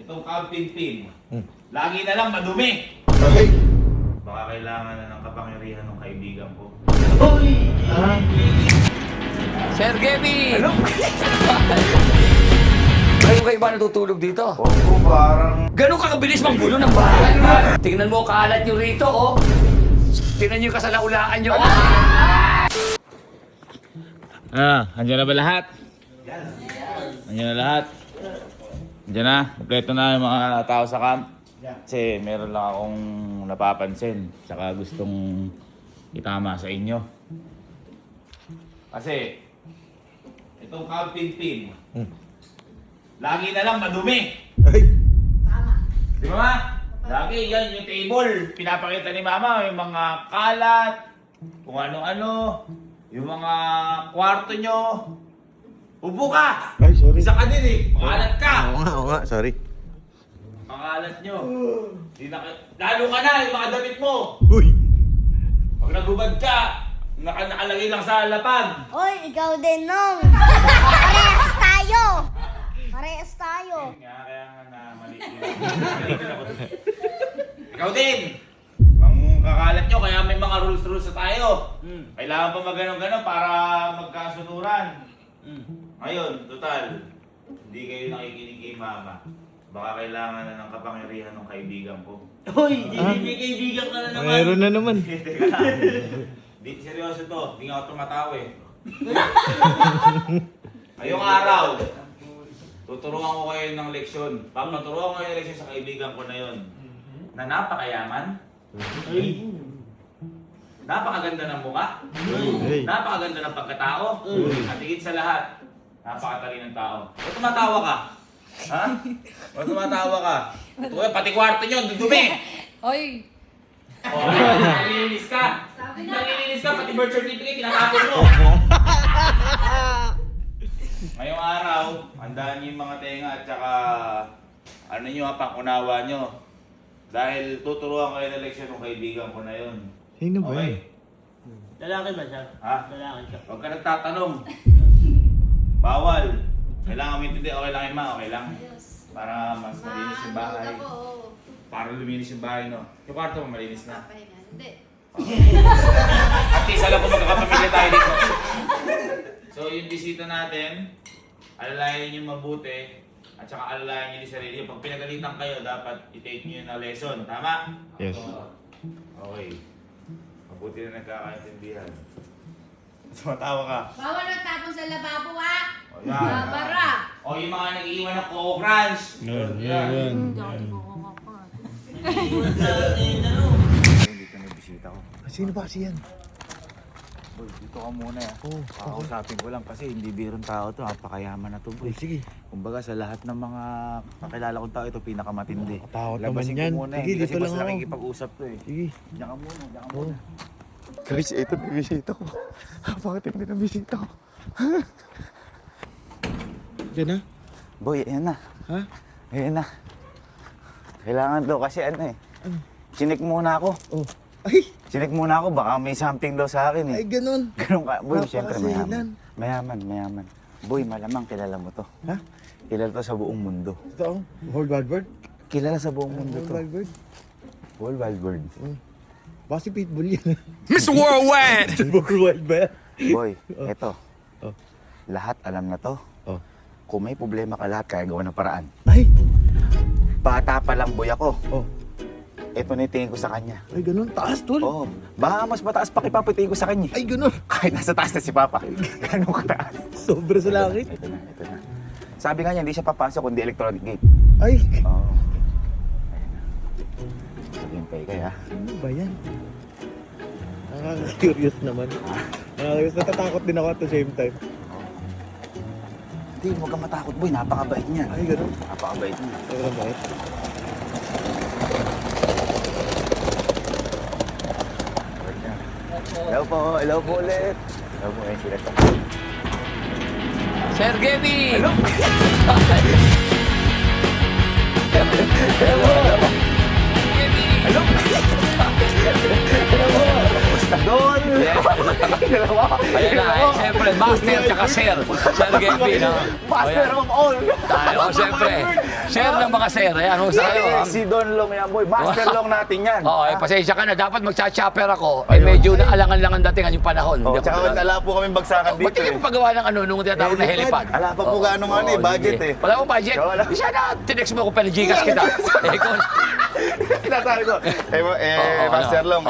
Itong camping team, lagi na lang madumi. Okay. Baka kailangan na ng kapangyarihan ng kaibigan ko. Uy! Ah? Sir Kevin! Ano? Kayo kayo ba natutulog dito? Oo, parang... Ganun ka kabilis manggulo ng bahay. Tingnan mo kalat nyo rito, oh. Tingnan nyo yung kasalaulaan nyo. Andiyan na ba lahat? Andiyan na lahat? Andiyan na, kompleto na yung mga tao sa camp. Kasi meron lang akong napapansin, tsaka gustong itama sa inyo. Kasi, itong camping team, lagi na lang madumi. Ay! Di ba ma? Lagi yan yung table, pinapakita ni mama yung mga kalat, kung ano-ano, yung mga kwarto nyo. Upo ka! Ay, sorry. Isa ka din eh, makalat ka! Oo nga, sorry. Makalat nyo. Lalo ka na, yung mga damit mo. Uy! Pag nagubad ka, nakalagay lang sa lapag. Oy, ikaw din, Nong. Parehas tayo. Parehas tayo. Kaya nga na mali ako. Ikaw din! Ang kakalat nyo, kaya may mga rules na tayo. Kailangan pa mag-ganon-ganon para magkasunuran. Ngayon, total, hindi kayo nakikinig kay mama. Baka kailangan na ng kapangyarihan ng kaibigan ko. Uy, may kaibigan ka na naman. Meron na naman. Teka lang. Di, seryoso to, hindi nga ako tumatawa eh. Ngayong araw, tuturuan ko kayo ng leksyon. Papaturuan ko kayo ng leksyon sa kaibigan ko na yon. Na napakayaman. Napakaganda ng mukha. Hey. Napakaganda ng pagkatao. At higit sa lahat, napakatalino ng tao. O tumatawa ka? Ha? O tumatawa ka? Tuwa, pati kwarto nyo, dudumi! Oy, O, nalilinis ka! Nalilinis ka, pati birth certificate, tinatapon mo! Ngayong araw, handaan niyo yung mga tenga at saka ano nyo, pangunawa nyo. Dahil tuturuan kayo ng leksyon ng kaibigan ko na yun. Sino ba Okay? yun? Lalaki ba siya? Ha? Lalaki siya. Huwag ka nagtatanong. Bawal. Kailangan mo intindi, okay lang yun ma, okay lang. Para mas malinis yung bahay. Para luminis yung bahay, no? Yung kwarto mo malinis na. hindi. At least alam ko magkakapamilya tayo dito. So yung bisita natin, alalayan nyo mabuti. At saka alalayan nyo yung sarili. Pag pinagalitan kayo, dapat i-take nyo na lesson. Tama? Yes. Okay. Mabuti na nagkakaintindihan. Tumatawa ka. Bawal magtapon sa lababo, ha? O yan. Babara. O yung mga nag-iwan ng Coco Crunch. Yan. Dito may bisita ko. Sino ba siyan? Boy, dito ka muna eh. Oo. Kakausapin ko lang kasi hindi birong tao to. Napakayaman na to, boy. Sige. Kumbaga sa lahat ng mga kakilala kong tao, ito pinakamatindi. Nakatakot Labasin naman yan. ko muna Sige, eh. Kasi dito mas lang ako. nakikipag-usap to eh. Sige. Diyan ka muna, diyan ka Oo. muna. Guys, ito na yung bisita ko. Napakatindi ng bisita ko. Diyan na? Boy, ayan na. Ha? Ayan na. Kailangan to kasi ano eh. Sinik muna ako. Oh. Ay! Sinik muna ako, baka may something daw sa akin eh. Ay, ganun. Ganun ka. Boy, siyempre Napakasilan. mayaman. Boy, malamang kilala mo to. Ha? Kilala to sa buong mundo. Ito, whole wide world? Kilala sa buong mundo Whole to. wide world? Whole wild world. Baka si Pitbull yan. Mr. Worldwide! Whole wide ba yan? Boy, eto. Oh. Lahat alam na to. Oh. Kung may problema ka lahat, kaya gawa ng paraan. Ay! Bata pa lang boy ako. Oh. Ito na yung tingin ko sa kanya. Ay, ganun. Taas, tol. Oo. Baka mas mataas pa kipapitingin ko sa kanya. Ay, ganun. Kahit nasa taas na si Papa. Ganun kataas. Sobra sa langit. Ito na, ito na. Sabi nga niya, hindi siya papasok kundi electronic gate. Ay! Oo. Ayan na. Maghintay kaya. Ano ba yan? Nakaka-curious naman. Nakaka-curious. Natatakot din ako at the same time. Hindi, huwag kang matakot boy. Napakabait niya. Ay, ganun. Napakabait niya. Sobrang bait. Hello po ulit. Hello po, ayun sila. Sir Kevin! Hello? Kevin! Hello? Kamusta? Don! Ayan na, siyempre, master tsaka sir. Sir Gepi, no? Master of all. Tayo, siyempre. Sir ng mga sir. Ayan, huwag sa'yo. Si Don Long yan, boy. Master Long natin yan. Oo, pasensya ka na. Dapat magcha-chopper ako. Eh, medyo naalangan-langan datingan yung panahon. Oh, Hindi ako tsaka nalala. wala po kami bagsakan Ba't dito hindi eh. mo pagawa ng ano nung tinatawag na helipad? Wala pa po gaano nga ano eh, budget sige. eh. Wala mo budget? Wala. Di sana, tinext mo ako pala Gcash kita. Eh, kung... Sinasabi ko, Master ano? Long,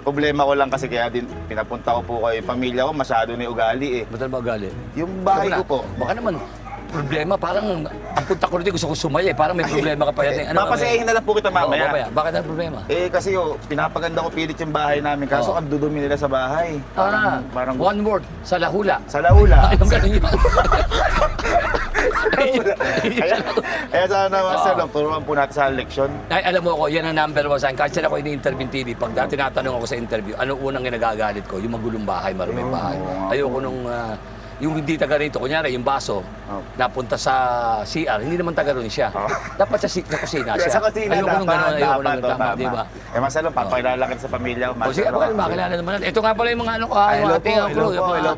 problema ko lang kasi kaya din pinapunta ko po kayo. Pamilya ko masyado na ugali eh. Ba't ba gali? Yung bahay ko po. Baka naman, problema, parang ang punta ko rin gusto ko sumaya eh. Parang may problema ka pa yan. Papasayahin na lang po kita mamaya. mamaya. Bakit ang problema? Kasi pinapaganda ko pilit yung bahay namin. Kaso ang dudumi nila sa bahay. Parang one word, sa lahula. sa laula. Anong ganun yun? Kaya sana Master Long, turuan po natin sa leksyon. Ay, alam mo ako, yan ang number one sa akin. Kahit sila ako ini-interview ng TV, pag tinatanong ako sa interview, ano unang ginagagalit ko? Yung magulong bahay, maruming bahay. Ayoko nung, yung hindi taga rito, kunyari, yung baso, napunta sa CR, hindi naman taga ron siya. Dapat sa kusina siya. Sa kusina Ayoko nung gano'n, ayoko nung tama, di ba? Master Long, papakilala kita sa pamilya ko. O sige, bakit makilala naman natin. Ito nga pala yung mga ano, yung ating crew. hello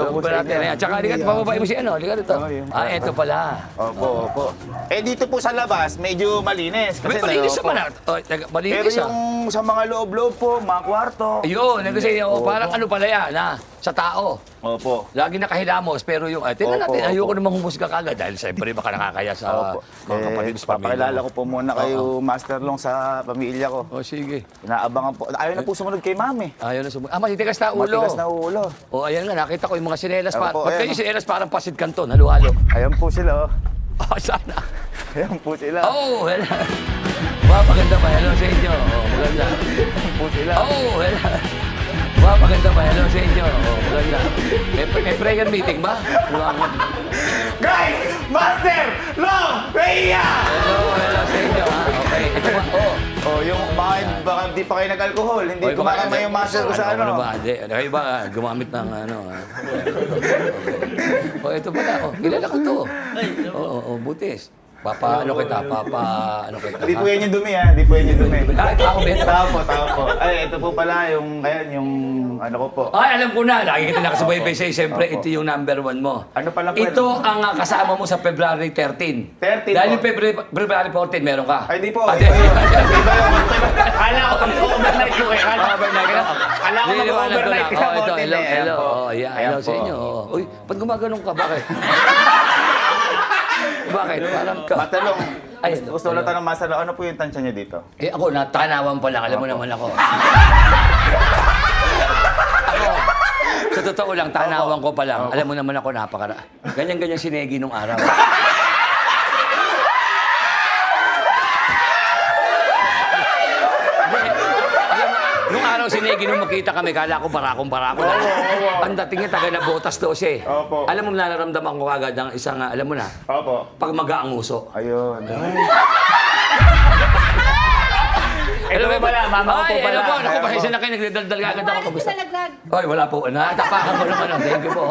po sa inyo. At saka, ligat, pababae mo si ano, ligat ito. Ito pala. Opo. Dito po sa labas, medyo malinis. May malinis naman. Pero Malinis ah. yung sa mga loob-loob po, mga kwarto. Ayun, kasi parang ano pala yan, sa tao. Opo. Lagi nakahilamos, pero yung, tingnan Opo, natin, opo. ayoko namang humusga kagad dahil siyempre baka nakakaya sa mga kapatid sa pamilya. Papakilala ko po muna kayo, Master Long, sa pamilya ko. O sige. Inaabangan po. Ayaw na po sumunod kay Mami. Ayaw na sumunod. Matitigas na ulo. Matigas na ulo. O ayan nga, nakita ko yung mga sinelas. Opo, Ba't ayan, kayo yung sinelas parang pasid kanton, halo-halo? Ayan po sila. Sana. Ayan po sila. Oh, wala. Maganda ba? Hello sa inyo. Maganda. Ayan po sila. Oh, wala. Maganda ba? Hello sa inyo. Maganda. May prayer meeting ba? Guys! Master Long! Rhea! Hello sa inyo. Okay. Ito ba? Yung baka di pa kayo nag-alcohol. Hindi kumakamay yung master ko sa ano. ba? Hindi. Kayo ba gumamit ng ano? Ito pala. Kilala ko to. Butis. Ano kita? Ano kita? Hindi po yan yung dumi ha. Hindi po yan yung dumi. Tao ba? Tao po. Ay, ito po pala yung, yung ano ko po. Ay, alam ko na. Lagi kita nakasubaybay sa'yo. Siyempre, ito yung number one mo. Ano pala po? Ito ang kasama mo sa February 13. 13 Dahil po. yung February 14, meron ka. Ay, di po. Di ba yun? Kala ko mag-overnight ko eh. Kala ko mag-overnight ka. Ito, hello. Ayan Hello po. sa inyo. Uy, ba't gumaganong ka? Bakit? Bakit? Parang ka. Matalong. Ay, Gusto ko lang tanong, Master Long, ano po yung tansya niya dito? Ako, natanawan pa lang. Alam mo naman ako. Ako, sa totoo lang, tanawan ko pa lang. Alam mo naman ako, napakara. Ganyan-ganyan sinegi nung araw. Nung araw sinegi nung makita kami, kala ko barako lang. Ang dating niya, taga na botas daw siya eh. Opo. Alam mo, nararamdaman ko agad ang isang, alam mo na, Opo. pag maga ang uso. Ayun. Alam mo pala, mama ko po pala. Ano po, naku, pasensya na kayo, nagdadaldal agad ako. Bakit Kamusta? nalaglag? Ay, wala po. Natapakan ko naman. Thank you po.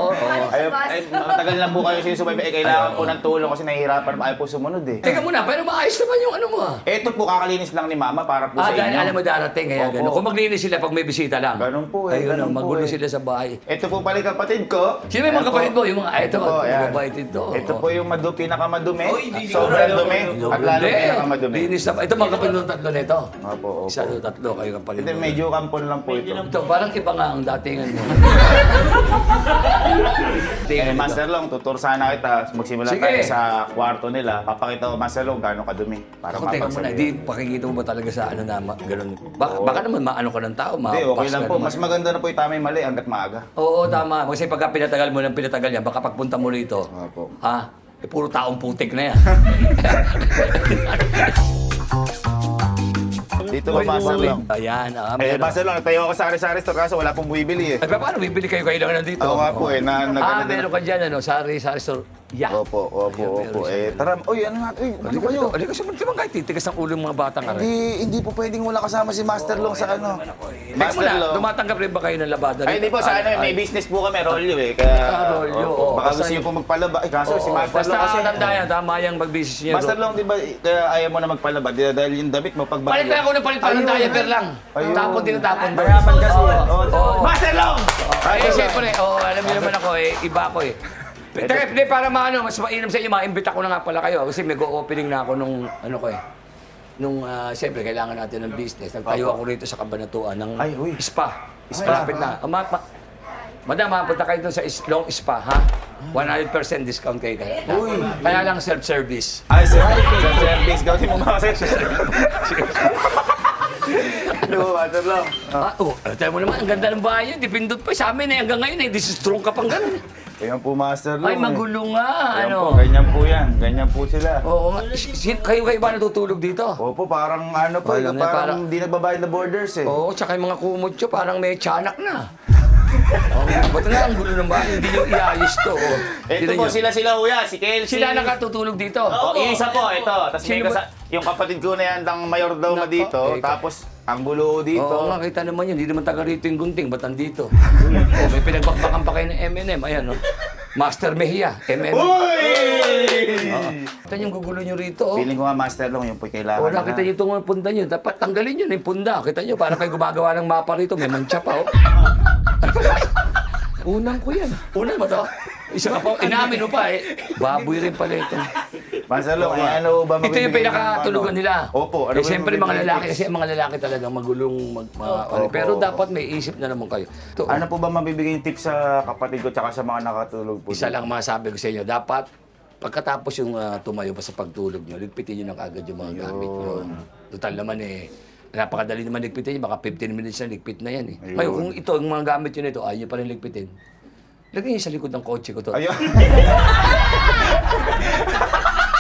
Ayun, matagal lang po kayo sinusubaybay. Kailangan po ng tulong kasi nahihirapan pa kayo po sumunod eh. Teka muna, pero maayos naman yung ano mo ah. Ito po, kakalinis lang ni Mama para po sa Dahil inyo. alam mo darating, kaya Opo. gano'n. Kung maglinis sila pag may bisita lang. Ganun po eh, Ay, ganun po magulo eh. sila sa bahay. Ito po pala yung kapatid ko. Sino yung mga kapatid mo? Yung mga, ito, po, ayan. mabait ito. Ito po yung pinakamadumi. Sobrang dumi. At lalo pinakamadumi. Linis na. Ito mga kapatid ng tatlo nito. Opo, opo. Isa, tatlo kayo kapatid Ito mo. medyo kampon lang po ito. Ito, parang iba nga ang datingan mo. Master Long, tutur sana kita. Magsimula Sige. tayo sa kwarto nila. Papakita ko, Master Long, gaano kadumi. Para Ako, teka muna, mapagsabihan. di pakikita mo ba talaga sa ano na ganun? Baka naman maano ka ng tao, Hindi, okay lang po. naman. Mas maganda na po yung tamay mali hanggat maaga. Oo, tama. Kasi pagka pinatagal mo ng pinatagal yan, baka pagpunta mo rito, Opo. puro taong putik na yan. Dito ba, Master Long? Ayan, Master Long, nagtayo ako sa Ari-Sari Store kaso wala pong bumibili eh. Ay, paano bibili kayo lang nandito? Oo nga po eh, Meron ka dyan, sari store. Yeah. Opo. Ayun, meron siya. Tara, uy, ano nga? Uy, ano kayo? Halika siya, di ba kahit titigas ang ulo ng mga batang aray? Hindi po pwedeng wala kasama si Master Long sa ano. Teka Master muna, Long. tumatanggap rin ba kayo ng labada? Ay, hindi po, sa ano, may business po kami, Rolyo eh. Kaya, Rolyo, opo, oo. baka Basta gusto niyo po magpalaba. Ay, kaso si Master Basta Long kasi. tanda yan, tama yung mag-business niya. Master Long, di ba, kaya ayaw mo na magpalaba? Dahil yung damit mo pag Palit na ako ng palit ng diaper lang. Ayun. Tapon din ang tapon. Mayaman kasi. Oo. Master Long! Ay, siyempre, alam niyo naman ako iba ako eh. Teka, hindi, para maano, mas mainam sa inyo, ma-imbita ko na nga pala kayo. Kasi may go-opening na ako nung, siyempre, kailangan natin ng business. Nagtayo ako rito sa Kabanatuan ng Ay, uy. spa. Malapit na. Madam, mapunta kayo doon sa Long Spa, ha? 100% discount kayo kaya. Kaya lang self-service. Ay, sir, service. Gawin mo mga sir. Ano ba, Master Long? Tayo mo naman, ang ganda ng bahay yun. Dipindot pa sa amin eh. Hanggang ngayon eh, strong ka pang ganun. Ayan po, Master Long. Ay, magulo nga. Ayan Ano? po, ganyan po yan. Ganyan po sila. Oo nga. Kayo ba natutulog dito? Opo, parang ano po, Ayun na, parang di nagbabayad na borders eh. Oo, tsaka yung mga kumutyo, parang may tiyanak na. Ba't nga ang gulo ng bahay? Hindi nyo iayos to. Ito po, sila Huya, si Kelsey. Sila nakatutulog dito. Oh, yung isa po, ito. Tapos may Sino ba? yung kapatid ko na yan, ang mayor daw na Nako, dito. eh, Tapos, ang gulo dito. Oo nga, kita naman yun. Hindi naman taga rito yung gunting. Ba't nandito? Oh, may pinagbakbakan pa kayo ng M&M. Ayan, no? Master Mejia, M&M. Uy! Ito yung gugulo nyo rito, oh. Feeling ko nga, Master Long, yung po kailangan Wala, kita nyo itong punda nyo. Dapat tanggalin nyo na yung punda. Kita nyo, parang kayo gumagawa ng mapa rito. May mancha pa, oh. Unang ko yan. Unang ba to? Isa ka pa, inamin mo pa eh. Baboy rin pala ito. Master Long, ano ba Ito yung mabibigay pinakatulugan ng nila. Opo. Eh, ba siyempre yung mga mabibigay lalaki, tips? kasi ang mga lalaki talaga magulong Opo, pero opo. dapat may isip na naman kayo. Ito, Ano po ba mabibigay yung tips sa kapatid ko tsaka sa mga nakatulog po? isa lang masabi ko sa inyo, dapat pagkatapos yung tumayo pa sa pagtulog nyo, ligpitin nyo na kaagad yung mga gamit nyo. Total naman eh, napakadali naman ligpitin nyo, baka 15 minutes na ligpit na yan eh. Ayun. Ngayon, kung ito, yung mga gamit nyo na ito, ayaw nyo pa rin ligpitin, lagyan nyo sa likod ng kotse ko to. Ayun.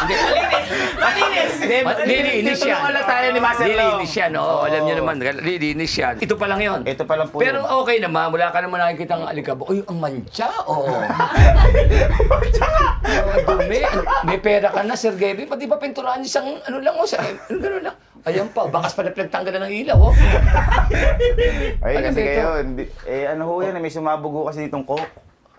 Hindi. Lilinis yan. Tutulungan lang tayo ni Master Long. Lilinis yan, oo. Alam niyo naman, lilinis yan. Ito pa lang yun. Ito pa lang po Pero yun. okay naman, wala ka naman nakikita ng alikabok. Uy, ang mancha, oo. Dumi. May pera ka na, Sir Gabby. Pati ba pinturahan niyo isang ano lang, oh, ano gano'n lang. Ayan pa, bakas pa na pinagtanggalan ng ilaw, oh. Ay, Ano kasi ba ito? kayo, ano ho yan, may sumabugo kasi ditong coke.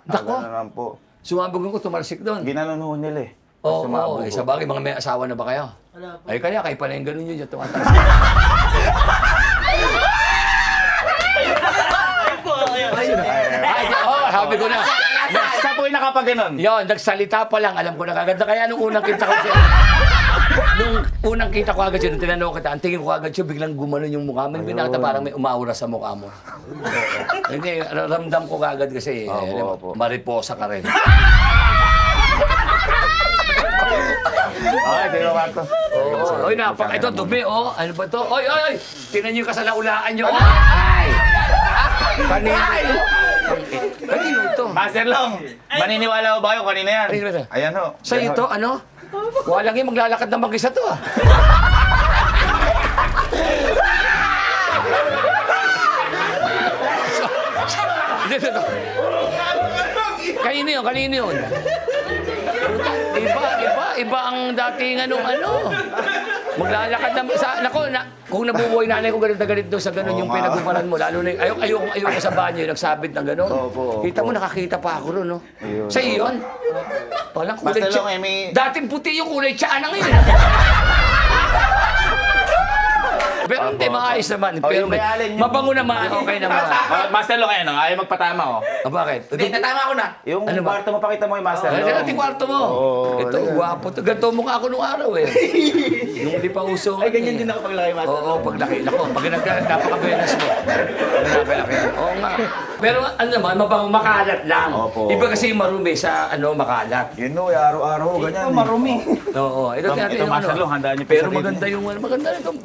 Nako. Ano naman po. Sumabagon ko, tumalsik doon. Ginanon ho nila eh. Oo, Sumabugo. sa bagay, mga may asawa na ba kayo? Wala po. Ay, kaya kayo pala yung gano'n yun, yung tumataas. Ay, sabi ko na. Siya po yung nakapaganon. Yon, nagsalita pa lang, alam ko na kagad. Kaya nung unang kita ko siya, nung unang kita ko agad siya, nung tinanong kita, ang tingin ko agad siya, biglang gumanon yung mukha. May binata parang may umaura sa mukha mo. Hindi, ramdam ko kagad kasi, Opo, alam mo, opo. mariposa ka rin. Ay, di ba Marto? Oy, ito, dumi, oh. Ano ba to? Oy, oy, oy! Tingnan niyo yung kasalaulaan niyo. Oh. Ay! Kanino ito? Kanino ito? Master Long, maniniwala ko ba kayo kanina yan? Kanino ito? Ayan ho. Sa ito, ano? Walang yung maglalakad ng mag-isa to, ah. Dito. Kanino yun? Kanino yun? Iba ang dating ano. Maglalakad na, kung nabubuhay nanay ko ganito na ganito sa ganun Oo yung nga. pinaguparan mo, lalo na ayoko sa banyo, nagsabit ng gano'n. Opo, opo. Kita mo, nakakita pa ako ron, no? Ayun, Sa iyon? Palang kulay Basta tsa. lang, may- Dating puti yung kulay tsa na ngayon. Pero hindi, maayos naman. Oh, Pero yung may alin, yung- mabango naman, okay naman. Master Long, ayan, ayaw magpatama oh. Bakit? Hindi, natama ko na. Yung Ano ba? kwarto mo, pakita mo yung Master Ano Long. natin kwarto mo? Oo, Ito, talaga. gwapo to. Ganito mukha ako nung araw eh. Nung di pa uso. Ay, ganyan din ako paglaki, Master Oo, paglaki. Nako, pag napaka-benas mo. Napaka-laki. Oo nga. Pero ano naman, makalat lang. Opo. Iba kasi yung marumi sa makalat. Yun no, araw-araw, ganyan. Ito, marumi. Oo, ito Ito, Master Long, handaan niyo pa Pero sa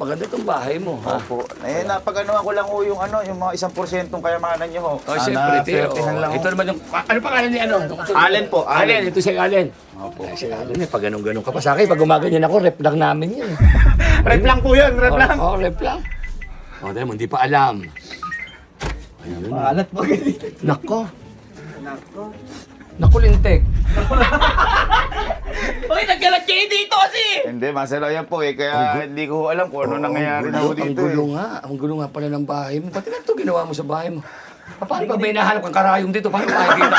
maganda itong bahay mo, ha? Opo. Eh, napag-anuhan ko lang ho yung mga 1% kayamanan niyo ho. Oh, siyempre, Teo. Swertihan lang ho. Ito naman yung, ano pangalan ni ano? Allen po, Allen. Ito si Allen. Opo. Si Allen, pag ganun-ganun ka pa sa akin, pag gumaganyan ako, rep lang namin yun. Rep lang po yun, rep lang. Oo, rep lang. O, dahil mo, hindi pa alam. Ayun. Maalat po ganito. Nako. Nako, lintek. Uy, nagkalat kayo dito kasi! Hindi, Master, ayan po eh. Kaya hindi ko alam kung ano nangyayari na ho dito eh. Ang gulo nga pala ng bahay mo. Pati na ito ginawa mo sa bahay mo. Paano pag may nahanap kang karayong dito? Paano makikita?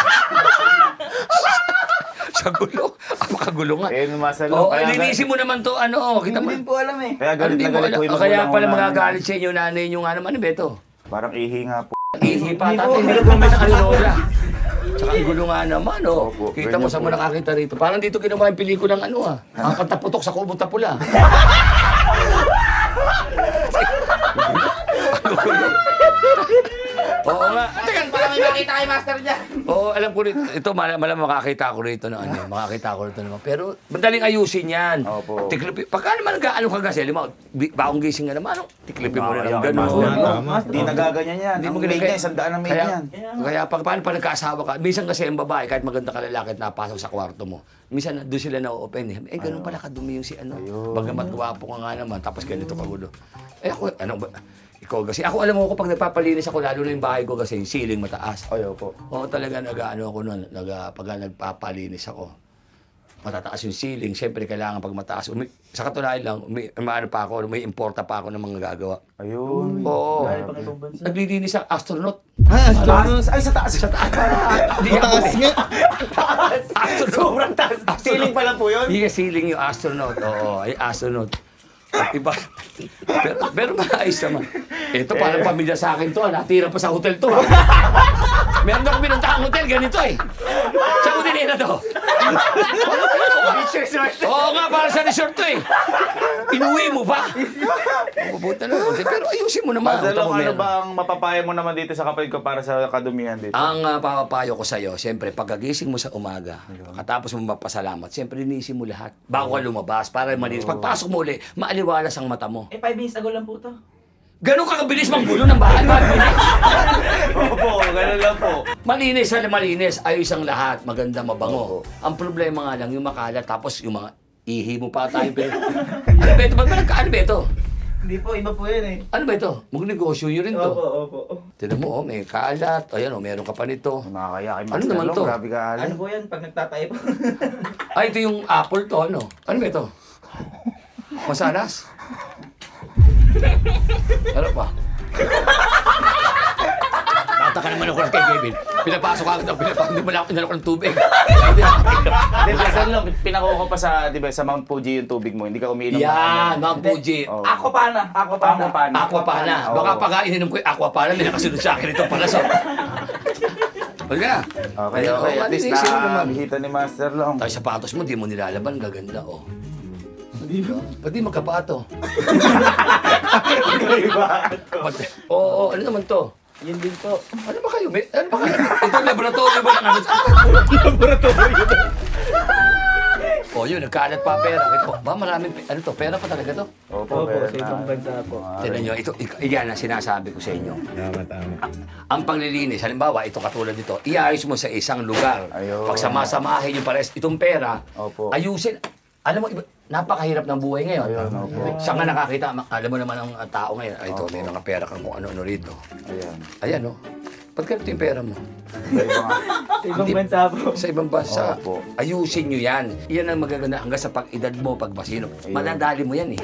Sa gulo. Apakagulo nga. Eh, Master, Oo, kaya linisin mo naman to, ano, kita mo. Hindi po alam eh. Kaya galit Hindi na mo galit alam. po yung Kaya magulang pala ko na- magagalit sa inyo, nanay nyo nga naman, Beto. Parang ihi nga po. Ihi pa, tatay, hindi ka bumili ng Lola. Tsaka ang gulo nga naman, oh. Opo, Kita mo ganyan sa po. mo nakakita rito. Parang dito ginawa yung pelikulang ano ah. Ang kataputok sa kubot na pula. Oo nga. Teka, baka may makita kay Master dyan. Oo, alam ko rito. Ito, malam makakita ko rito na ano. Makakita ko rito naman. Pero, madaling ayusin yan. Opo. Tiklipin. Pagka naman nag-ano ka kasi, lima, bagong gising nga naman, ano? Tiklipin mo rin ang Kaya, gano'n. Master, hindi nagaganyan yan. Hindi mo Ang maid ginagaya. niya, 100 ang maid Kaya, yan. kaya paano pa nagkaasawa ka, minsan kasi ang babae, kahit maganda ka lalaki at napasok sa kwarto mo, minsan doon sila na-open eh. Ganun pala kadumi yung si ano. Bagamat gwapo ka nga naman, tapos ganito kagulo. Ako, ano ba? Ikaw kasi, ako alam mo ko pag nagpapalinis ako, lalo na yung bahay ko kasi yung ceiling mataas. Ay, opo. Oo, talaga nag-ano ako nun, pag nagpapalinis ako. Matataas yung ceiling, siyempre kailangan pag mataas. Sa katunayan lang, maano pa ako, may importa pa ako ng mga gagawa. Ayun. Oo. Dahil pang ibang bansa. Naglilinis ang astronaut. Ay, sa taas. Sa taas. Hindi ako eh. Astronaut. Sobrang taas. Ceiling pa lang po yun. Hindi ceiling yung astronaut. Oo, ay astronaut. At iba. Pero maayos naman. Ito parang pamilya sa akin to. Natira pa sa hotel to. Meron ako binuntahan hotel, ganito eh. Sa hotel na to. Oo nga, para sa resort to eh. Inuwi mo pa. Mabubuta na. Pero ayusin mo naman. Master, Utak mo ano meron. ba ang mapapaya mo naman dito sa kapatid ko para sa kadumihan dito? Ang papapayo ko sa'yo, siyempre, pagkagising mo sa umaga, katapos mo mapasalamat, siyempre, linisin mo lahat. Bago ka lumabas, para malinis. Pagpasok mo uli, maaliwalas ang mata mo. Eh, 5 minutes ago lang po to. Ganun ka kabilis manggulo ng bahay, 5 minutes. Opo, ganun lang po. Malinis sa malinis, ayos ang lahat, maganda, mabango. Opo. Ang problema nga lang, yung makalat, tapos yung mga ihi mo pa tayo. Ano ba ito? Ba't ba nagkaano ba ito? Hindi po, iba po yan eh. Ano ba ito? Magnegosyo nyo rin to. Opo. Tinan mo, may kalat. Ayan, meron ka pa nito. Nakakaya kay Ano Master naman Long, to? grabe ka Ano alin. po yan pag nagtatay po? Ay, ito yung apple to, ano? Ano ba ito? Masanas? Ano pa? Tataka naman ako kay Kevin. Pinapasok ako, hindi mo na ako inalok ng tubig. Hindi, Master Long, pinakuha ko pa sa, di ba, sa Mount Fuji yung tubig mo. Hindi ka umiinom. ng Yan, ano. Mount Fuji. Oo. Aquapana. Aquapana. Oo. Baka pag ininom ko yung Aquapana, may nakasunod sa akin ito pala. So. Huwag ka. Okay, okay. At least linisin mo naman. nakabihita ni Master Long. Tayo sapatos mo, di mo nilalaban. Gaganda, oh. Hindi ba? Ba't di magkapato? Oo, ano naman to? Yun din po. Ano ba kayo? Ano ba kayo? Ito laboratory ba ng ano? Oh, yun, nagkalat pa pera. Ito, ba maraming, ano to, pera pa talaga to? Opo, Opo, sa ibang bansa po. Tignan nyo, ito, yan ang sinasabi ko sa inyo. Ang paglilinis, halimbawa, ito katulad dito, iayos mo sa isang lugar. Ayun. Pag samasamahin yung pares, itong pera, Opo. ayusin. Alam mo, napakahirap ng buhay ngayon. Ayun, opo. Saan ka nakakita, alam mo naman ang tao ngayon, ay ito, may mga pera kang kung ano-ano rito. Ayan. Ayan, no? Ba't ganito yung pera mo? Sa ibang bansa po. Sa ibang bansa, Opo. ayusin nyo yan. Yan ang magaganda hanggang sa pag-edad mo, pag masino. Madadali mo yan eh.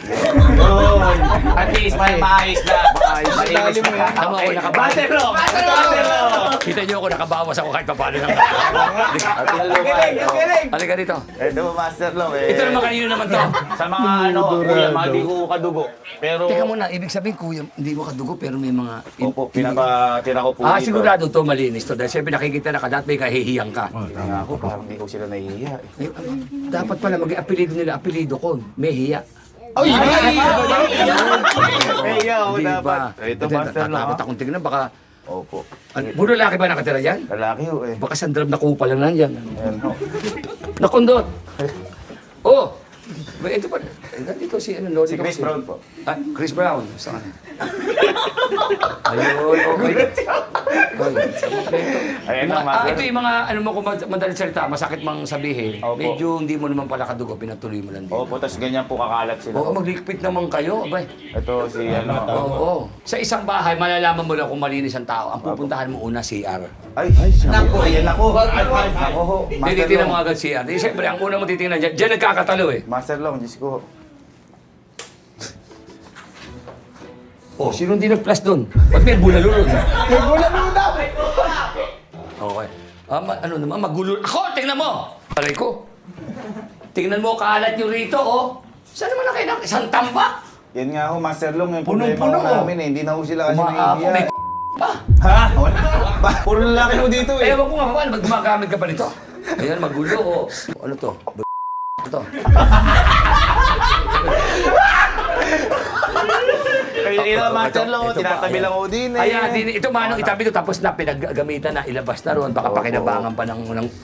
At least may maayos na. Malinis na. Tama ako, nakabawas. Master Long! Master Long! Kita nyo ako, nakabawas ako kahit paano ng... At tinulungan. Halika dito. Ito po, Master Long. Eh. Ito naman kanino naman to. Sa mga ano, kuya, mga di ko kadugo. Pero, Teka muna, ibig sabihin kuya, hindi mo kadugo pero may mga... opo, pinapatira ko po Ah, dito. sigurado to malinis to. Dahil siyempre nakikita na ka, dahil may kahihiyang ka. Kaya ako, parang hindi ko sila nahihiya. Eh. Eh, dapat pala maging apelido nila, apelido ko, may hiya. Ay! Nahihiya ako Di dapat. ba? Ito, Master Long. Tatakot akong tignan, baka... Opo. Puro lalaki ba nakatira yan? Lalaki ho eh. Baka sandrab na kupa lang nandyan. Ayan ho. Nakundot! Oh! Ba, ito pa. Nandito si ano, Lodi. Si Chris Brown po. Ah, Chris Brown. Saan? Ayun, okay. Ayan na, Master. Ito yung mga, ano mo kung madaling salita, masakit mang sabihin. Opo. Medyo hindi mo naman pala kadugo, pinatuloy mo lang din. Opo, tas ganyan po kakalat sila. Oo, maglikpit naman kayo, abay. Ito si ano. Oo. Sa isang bahay, malalaman mo lang kung malinis ang tao. Ang pupuntahan mo una, CR. Ay, naku, ayan ako. Ako ho, Master Tinitingnan Long. mo agad siya. Di, siyempre, ang una mo titingnan dyan, dyan nagkakatalo eh. Master Long, Diyos ko. Oh, sino hindi nag-plus doon? Ba't may bulalo doon? May bulalo daw! Okay. Ano naman, magulo. Ako, tingnan mo! Aray ko. Tingnan mo, kalat nyo rito, oh. Saan naman na kayo ng isang tambak? Yan nga ho, Master Long, yung Punong-puno, problema ko oh. namin eh. Hindi na ho sila kasi Umaapo, may nahihiya. pa. Ha? Wala. Puro lalaki ho dito eh. Ewan ko nga paano, ba't gumagamit ka pa nito? Ayan, magulo, oh. Ano to? Ito. Kaya yun ang Master Ito, Long, ito pa, tinatabi ayan. lang ho din eh. Ayan, ito manong itabi ito tapos na pinaggamitan na ilabas na roon. Baka pakinabangan pa ng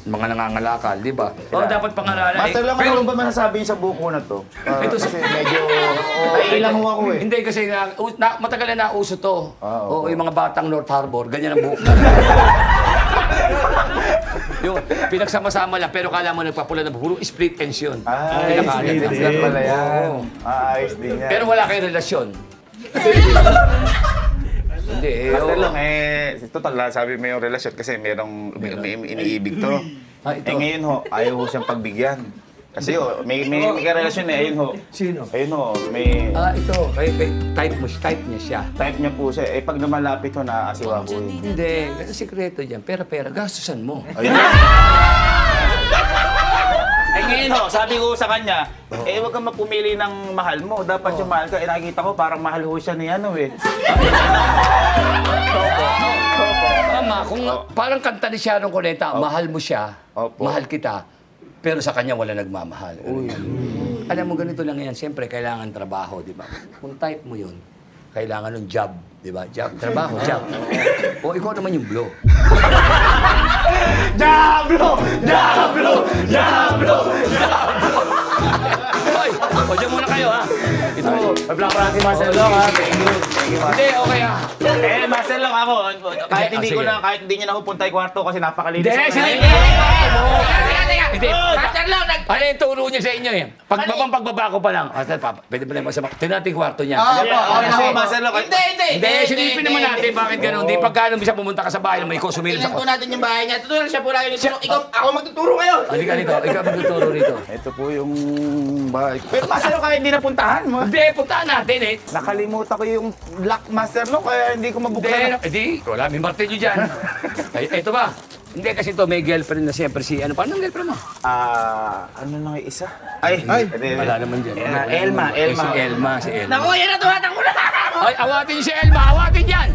mga nangangalakal, di ba? O dapat pangalanan. Master Long, ano ba masasabi niyo sa buko na to? Ito Kasi medyo... Ay, ilang ho ako eh. Hindi kasi matagal na nauso to. Oo. Oo, yung mga batang North Harbor, ganyan ang buhok. Yung pinagsama-sama lang, pero kala mo nagpapula na puro split ends yun. Ay, Pinakalat lang. split pala yan. Oo. Ayos din yan. Pero wala kayong relasyon. Hindi, Master oo. Long, total sabi mo yung relasyon kasi merong iniibig to. Ito. Ngayon ho, ayaw ho siyang pagbigyan. Kasi ho, may karelasyon eh, ayun ho. Sino? Ayun ho, may Ito, type niya siya. type niya po siya. Pag lumalapit ho, naasiwa po yun. Hindi, sikreto dyan. Pera, gastusan mo. Ayun. Ngayon ho, sabi ko sa kanya, huwag kang mapumili ng mahal mo. Dapat yung mahal ka, nakikita ko parang mahal ho siya ni ano eh. Tama, kung parang kanta ni Sharon Cuneta, mahal mo siya, Opo. mahal kita, pero sa kanya wala nagmamahal. Alam mo, ganito lang yan. Siyempre, kailangan trabaho, di ba? Kung type mo yun, kailangan ng job, di ba? Job, trabaho, job. O ikaw naman yung blow. Diablo! Diablo! Diablo! Hoy, o dyan muna kayo, ha? Ito, Black Rocky Master Long ha. hindi, okay, ha? Master Long ako, kahit hindi ko sige. na, kahit hindi niya na pupunta yung kwarto kasi napakalinis. Hindi, ko na. sige! Hindi, Master Long, ano yung turo niya sa inyo eh? Pagbaba ko pa lang. Master, pwede ba na masama? Tingnan natin yung kwarto niya. Okay na ho, Master Long. Hindi, silipin naman natin bakit gano'n. Hindi pagkano bisa pumunta ka sa bahay na may ikaw sumilip sa Tingnan po natin yung bahay niya. Tuturo siya po lagi. Ako magtuturo ngayon. Halika rito, ikaw magtuturo rito. Ito po yung bahay. Pero Master Long, kahit hindi napuntahan mo. Hindi, puntaan natin eh. Nakalimutan ko yung lock Master Long kaya hindi ko Hindi, mabuksan. wala, may martilyo dyan. Ay, ito ba? Hindi kasi ito may girlfriend na siyempre si ano. Paano ang girlfriend mo? Ano lang yung isa? Ay! Wala naman dyan. Elma. Si Elma. Naku, yan na tumatang ko na. Ay, awatin si Elma, awatin yan!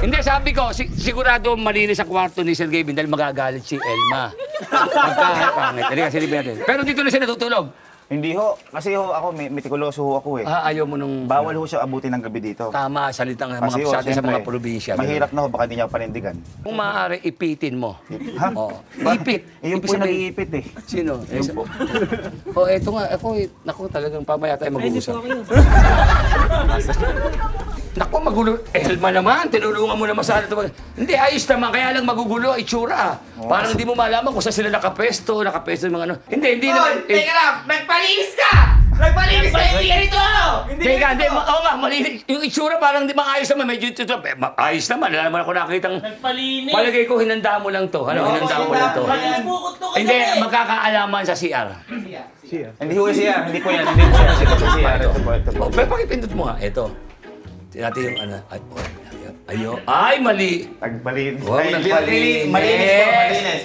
Hindi, sabi ko, sigurado malinis ang kwarto ni Sergey Bin dahil magagalit si Elma. Pagkakangit. Halika, silipin natin. Pero dito na siya natutulog. Hindi ho. Kasi ho ako, metikuloso ho ako eh. Ayaw mo nung... Bawal ho siya abutin ng gabi dito. Tama, salitang Kasi mga ho, sa atin sa siyempre, mga probinsya. Mahirap na ho, baka hindi niya ako panindigan. Kung maaari, ipitin mo. Ha? Oo. Ipit. Yun Ibig po yung sabihin- nag-iipit eh. Sino? Yun po. Eto nga. Naku, talagang pamaya tayo mag-uusap. Naku, magulo. Elma naman, tinulungan mo naman sana ito. Hindi, ayos naman. Kaya lang magugulo, itsura. Parang hindi mo malaman kung saan sila nakapesto yung mga ano. Hindi naman. Teka lang, nagpalinis ka! Nagpalinis ka! Hindi ka rito! Teka, hindi. Oo nga, malinis. Yung itsura parang di maayos naman. Medyo ito. Ayos naman. Wala naman ako nakitang... Nagpalinis! Palagay ko, hinanda mo lang to. Ano, hinanda mo lang to. Bukod to Hindi, magkakaalaman sa CR. Hindi ho siya. Hindi po yan. Hindi po siya. Ito po siya. Ito po. Ito po. Oh, pero pakipindot mo nga. Ito. Tingnan natin yung ano. Ay, mali. Nagmalinis. Huwag Ay, nagpalinis. Malinis po.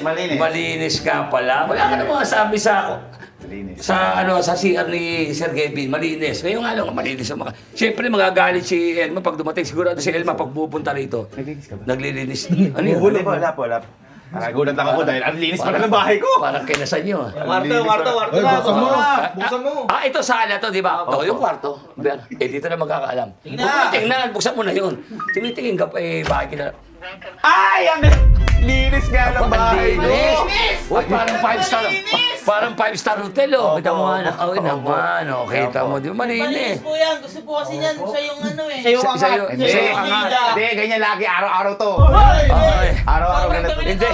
Malinis. Malinis ka pala. Wala ka na mga sabi sa Malinis. sa CR ni Sir Kevin, malinis. Ngayon nga lang, malinis ang mga... Siyempre, magagalit si Elma pag dumating. Sigurado si Elma pag pupunta rito. Naglilinis ka ba? Naglilinis. Ano yun? Hindi po. Wala po. Nagulat lang ako dahil ang linis pala ng bahay ko. Parang kinasan nyo. Kwarto na! Buksan mo! Buksan mo! Ito sala to, di ba? Ito yung kwarto. Dito na magkakaalam. Tingnan, buksan mo na yun. Tumitingin ka pa bakit kina... Ay! Ang linis nga ng bahay ko. Uy, parang 5-star. Parang 5-star hotel, oh. Kita mo nga na. Oh, naman. Oh, kita mo. Di ba malinis? po yan. Gusto po kasi niyan. Siya yung ano eh. Hindi, ganyan lagi. Araw-araw to. Ay. Araw-araw ganito. Hindi.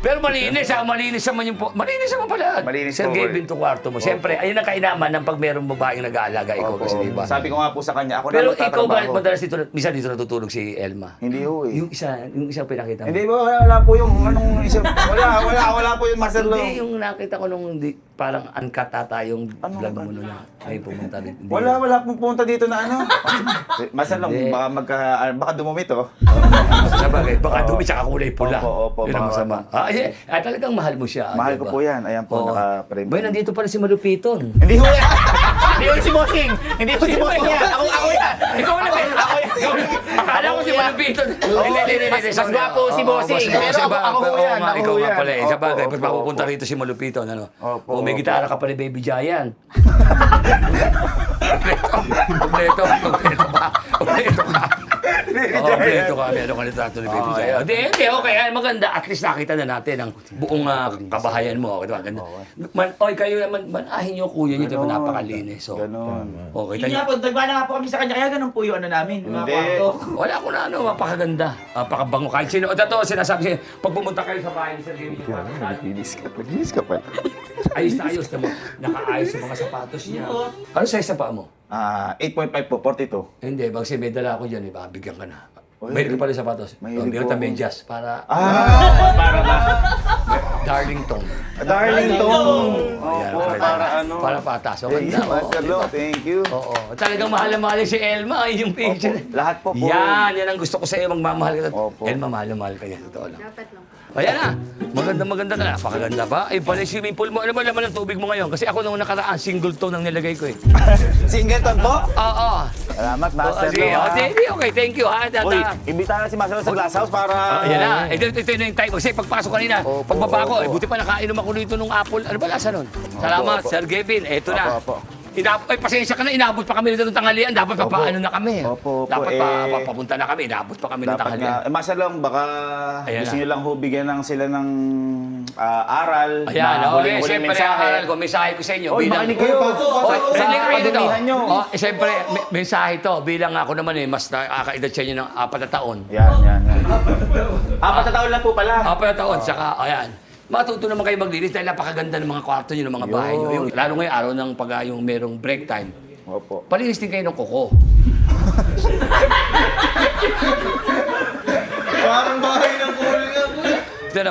Pero malinis naman yung malinis naman pala. Malinis Sir po, Gavin to kwarto mo. Siyempre, ayun ang kainaman ng pag merong babaeng nag-aalaga ikaw Opo. kasi, di ba? Sabi ko nga po sa kanya, ako Pero na ikaw ba, magtatrabaho. madalas dito, minsan dito natutulog si Elma? Hindi ho eh. Yung isang pinakita mo? Hindi ba, wala po yung anong isang, wala po yung Master Lo. Hindi, yung nakita ko nung parang uncut ata yung vlog mo nun na ay pumunta dito. Hindi. Wala pong punta dito na ano. Master Lo, Hindi. baka dumumit oh. Sabagay, baka dumi tsaka kulay pula. Opo, Yun ang baka masama. Talagang mahal mo siya. Mahal diba? ko po yan. Ayan po, Oo. naka-frame. Boy, nandito pala si Malupiton. Hindi ho yan. Hindi ho si Bossing. Hindi ho si Bossing yan. Ako yan. Ikaw na ba? Ako yan. Akala ko si Malupiton. Hindi. Mas gwapo si Bossing. Pero ako yan. Ikaw nga pala eh. Opo, Sabagay, opo, pag mapupunta opo. rito si Malupiton, ano? Opo, O may opo. gitara ka pa ni Baby Giant. Kompleto ka. Kompleto ka. Meron ka litrato ni Baby Giant. Hindi, okay. Maganda. At least nakita na natin ang buong kabahayan mo. Diba? Ganda. Oy, kayo naman, manahin niyo kuya niyo. Diba? Napakalinis. So, Ganon. okay, Hindi nga po, nagbala nga po kami sa kanya, kaya ganun po yung ano namin, yung mga Hindi. kwarto. wala ko na ano, mapakaganda. Napakabango. Kahit sino. O totoo, sinasabi siya, pag pumunta kayo sa bahay ni Sir Gavin, Naglinis ka pa. ayos na ayos naman. Nakaayos yung mga sapatos niya. Ano size sa paa mo? 8.5 po, 42. Hindi, kasi may dala ako dyan, bigyan ka na. Oy, Mahilig ka pala sa sapatos. mahilig Bigyan po ka ako. medyas para Para ba? Darlington. Darlington. Ayan, Opo, okay. para ano. Para patas. O, Thank ganda. you, Master Lo. Thank you. Oo. Talagang mahal na mahal si Elma. Yung picture. Lahat po po. Yan ang gusto ko sa iyo, magmamahal ka. Opo. Elma, mahal na mahal ka niya. Totoo lang. Dapat lang. Ayan na. Maganda ka. Napakaganda pa. Ay, pala yung swimming pool mo. Ano ba laman ng tubig mo ngayon? Kasi ako nung nakaraan, single tone ang nilagay ko eh. Singleton po? Oo. Salamat, Master Lo. Sige, ha? okay. Thank you ha. Uy, imbitahan na si Master Lo sa Glass House para... Ayan na. Ito na yung time. Kasi pagpasok kanina, Opo, pagbaba ko, opo. buti pa nakainom ako dito nung apple. Ano ba lasa nun? Salamat, opo. Sir Gavin. Eto na. Opo. Pasensya ka na, inabot pa kami nito ng tanghalian. Dapat Opo. papaano na kami. Opo, Dapat eh, papunta na kami. Inabot pa kami ng Dapat tanghalian. nga. Master Lo, baka Ayan gusto na. nyo lang ho bigyan ng sila ng aral. Ayan, na okay. Siyempre, aral ko, mensahe ko sa inyo. Oy, makinig kayo. Padamihan nyo. Siyempre, mensahe to. Bilang ako naman mas nakakaedad sa inyo ng 4 na taon. Yan. 4 na taon lang po pala. 4 na taon, saka, ayan. Matuto naman kayo maglinis dahil napakaganda ng mga kwarto nyo, ng mga bahay nyo. Yung, lalo ngayon, araw ng yung merong break time. Opo. Palinis din kayo ng kuko. Parang bahay ng kulay nga po.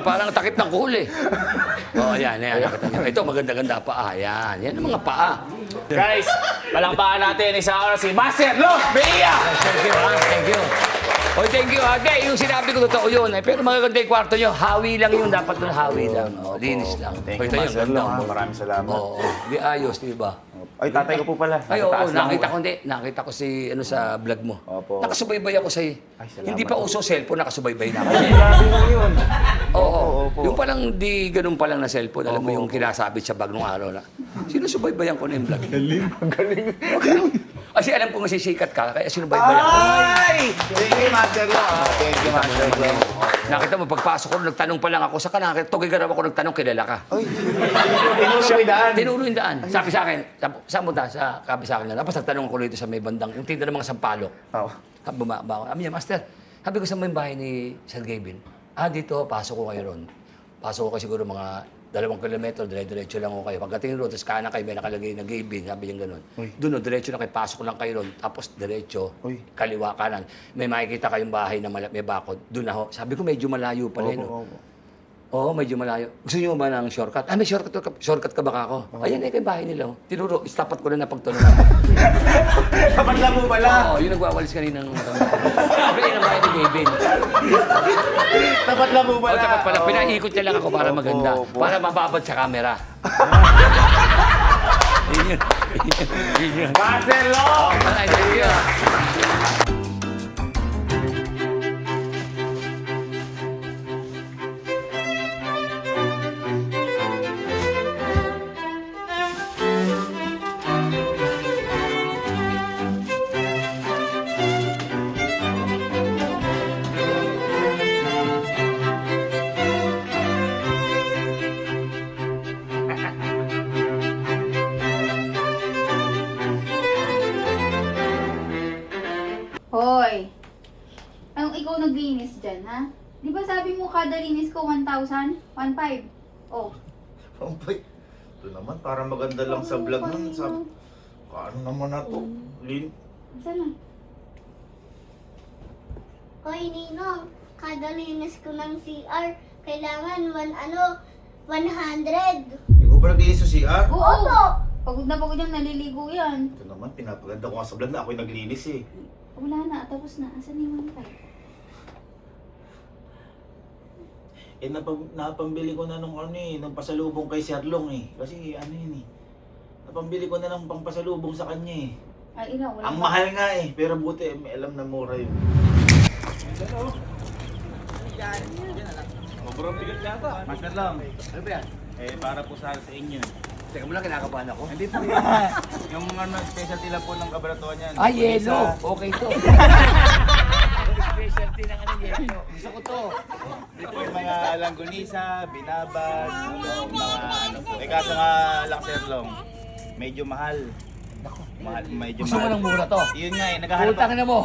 Parang takip ng kuhol eh. Ayan. Nakita nyo. Ito, maganda-ganda pa. Ayan. Yan ang mga paa. Guys, palakpakan natin isa oras si Master Lo Bea! Thank you, ha? Thank you. Oh, thank you, ha? Hindi, yung sinabi ko totoo yun. Pero magaganda yung kwarto nyo. Hawi lang yun. Dapat nun hawi lang. Linis lang. Thank Oh, you, ito yun, Master ganda Lo. mo. Maraming salamat. Oo. Di ayos, di ba? Ay, tatay ko po pala. Ay, oo, Taas lang nakita ho. ko, hindi. Nakita ko sa vlog mo. Opo. Nakasubaybay ako sa'yo. Ay, salamat. Hindi pa uso cellphone, nakasubaybay na ako. Ay, grabe mo yun. Oo. Opo. Yung palang di ganun palang na cellphone, alam mo yung kinasabit sa bag nung araw na. Sinusubaybayan ko na yung vlog. Galing. Kasi alam ko masisikat ka, kaya sinubaybayan ko. Ay! Thank you, Master Lo. Thank you, Master Lo. Nakita mo, pagpasok ko, nagtanong pa lang ako, saka nakita, tugigaraw ako, nagtanong, kilala ka. Ay, tinulong mo yung daan. Tinuro yung daan. Sabi sa akin, saan punta? Sabi sa akin na. Tapos nagtanong ko rito sa may bandang, yung tinda ng mga sampalok. Oo. Bumaba ako. Sabi niya, Master, sabi ko sa may bahay ni Sir Gavin, dito, pasok ko kayo ron. Pasok ko kayo siguro mga 2 kilometro, dire-diretso lang ako kayo. Pagdating ron, tapos kanan kayo, may nakalagay na Gavin, sabi niya gano'n. Doon, diretso na kayo, pasok lang kayo ron. Tapos diretso, Uy. kaliwa kanan. May makikita kayong bahay na may bakod. Doon na ho. Sabi ko, medyo malayo pala yun. Opo, opo. Oo, medyo malayo. Gusto niyo ba ng shortcut? May shortcut ka baka ako? Ayan, kay bahay nila. Oh. Tinuro, istapat ko na napagtanong. Tapat lang po pala. Oo, yung nagwawalis kanina ng okay, yun ang bahay ni Gavin. Tapat lang po pala. Tapat pala. Oo. Pinaikot niya lang ako para Opo, maganda. opo. Para mababad sa camera. Yun. Master Lo! Ay, thank you. Hoy! Anong ikaw naglinis dyan, ha? Di ba sabi mo kada linis ko 1,000? 1,500? Oh. Pampay. Ito naman, para maganda lang sa vlog nun. Sa... Kaano naman na to? Lin? Saan na? Hoy, Ninong, kada linis ko ng CR, kailangan 100. Hindi ko ba naglinis sa CR? Oo! Opo! Pagod na pagod yan, naliligo yan. Ito naman, pinapaganda ko nga sa vlog na ako'y naglinis eh. Wala na, tapos na. Asan yung 1,500? Eh, napambili ko na nung ano eh, nung pasalubong kay Sherlong eh. Kasi ano yun eh. Napambili ko na ng pangpasalubong sa kanya eh. Ay, ina, wala Ang pa. mahal nga eh, pero buti may alam na mura yun. Sobrang bigat yata. Master lang. Ano ba yan? Eh, para po sa inyo. Teka mo lang, kinakabahan ako. Hindi po yan. Yung ano, specialty lang po ng kabaratuan yan. Ah, yelo. Okay to. Specialty ng ano, yelo. Gusto ko to. Hindi po yung mga langgunisa, binabag, mga ano po. Eh kaso nga lang Sir Long, medyo mahal. Mahal, medyo Gusto mo mahal. ng mura to. Yun nga eh, naghahanap Putang na mo.